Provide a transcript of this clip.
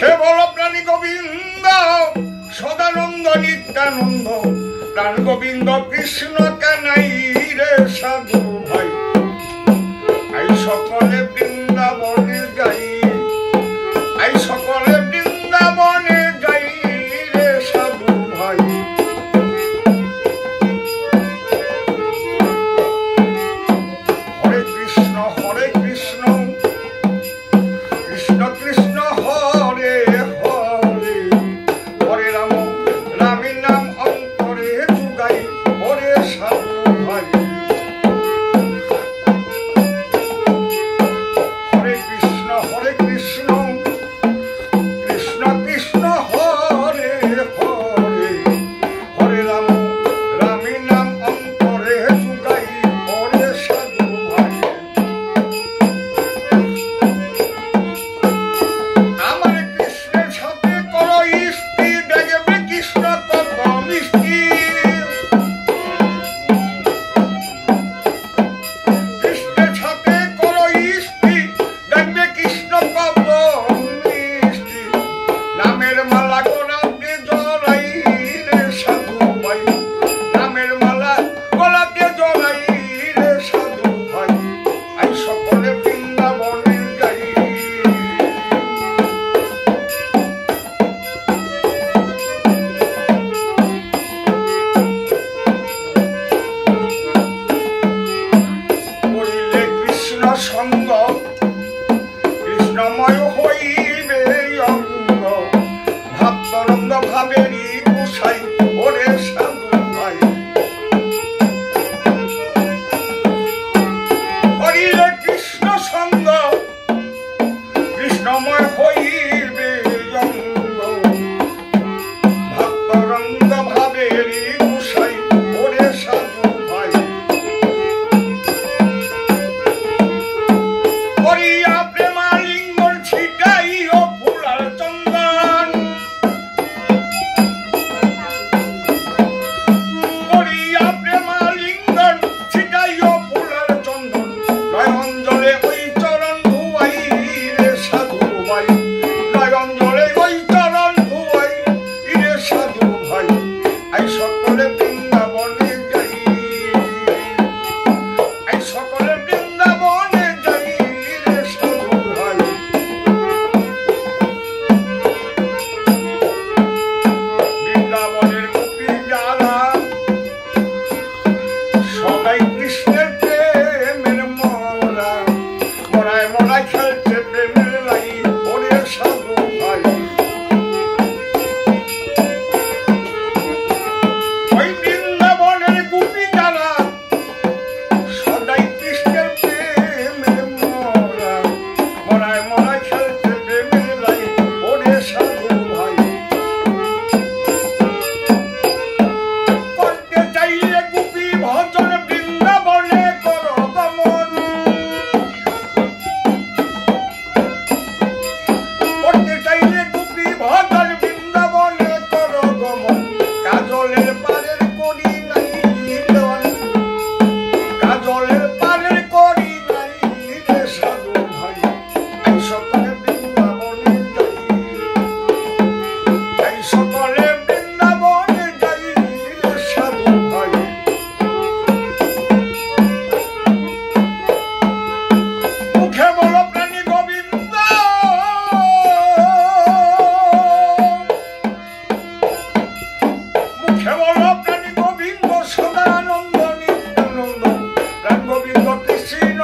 মুখে বলো প্রাণী গোবিন্দ সদানন্দ নিত্যানন্দ প্রাণ গোবিন্দ কৃষ্ণ কানাই রে সাধু ভাই আই সকলে বৃন্দাবনে যাই আই সকলে বৃন্দাবনে যাই রে সাধু ভাই হরে কৃষ্ণ কৃষ্ণ কৃষ্ণ হরে হরে হরে রাম রামের নাম অন্তরে জুগাই হরে সাধু ভাই হরে কৃষ্ণ কৃষ্ণ কৃষ্ণ হরে হরে হরে রাম রামের নাম অন্তরে জুগাই হরে সাধু ভাই আমার কৃষ্ণের সাথে করো ইষ্টি দেখবে কৃষ্ণ কত মিষ্টি কৃষ্ণের সাথে করো ইষ্টি দেখবে কৃষ্ণ কত মিষ্টি নামের মালা গলাতে জড়াই রে সাধু ভাই নামের মালা গলাতে জড়াই রে সাধু ভাই আই সকলে বৃন্দাবনে যাই করিলে কৃষ্ণ সঙ্গ কৃষ্ণময় হইবে অঙ্গ ভাব তরঙ্গ ভাবেরই কুসাই ওরে সাধু ভাই করিলে কৃষ্ণ সঙ্গ কৃষ্ণময় হইবে অঙ্গ ভাব তরঙ্গ ভাবেরই কুসাই ওরে সাধু ভাই করিয়া প্রেমালিঙ্গন ছিটাইও ফুলার চন্দন করিয়া প্রেমালিঙ্গন ছিটাইও ফুলার চন্দন নয়ন জলে ওই চরণ ধুয়াই রে সাধু ভাই নয়ন জলে ওই চরণ ধুয়াই রে সাধু ভাই আই সকলে বৃন্দাবনে যাই আই সকলে বৃন্দাবনে যাই রে সাধু ভাই বৃন্দাবনের গোপী যারা সবাই কৃষ্ণের প্রেমের মরা মরায় মরায় খেলছে প্রেমের লাই ওরে সাধু ভাই ওই বৃন্দাবনের গোপী যারা সদাই কৃষ্ণের প্রেমের মরা মরায় মরায় খেলছে প্রেমের লাই ওরে সাধু ভাই করতে চাইলে গোপী ভজন বৃন্দাবনে করো গমন করতে চাইলে গোপী ভজন বৃন্দাবনে করো গমন কাজলের পারের করি নাই দেওয়ান কাজলের পারের করি নাই রে সাধু ভাই আই সকলে বৃন্দাবনে যাই আই সকলে বৃন্দাবনে যাই রে সাধু ভাই মুখে বলো প্রাণী গোবিন্দ মুখে বলো প্রাণী গোবিন্দ সদানন্দ নিত্যানন্দ প্রাণ গোবিন্দ কৃষ্ণ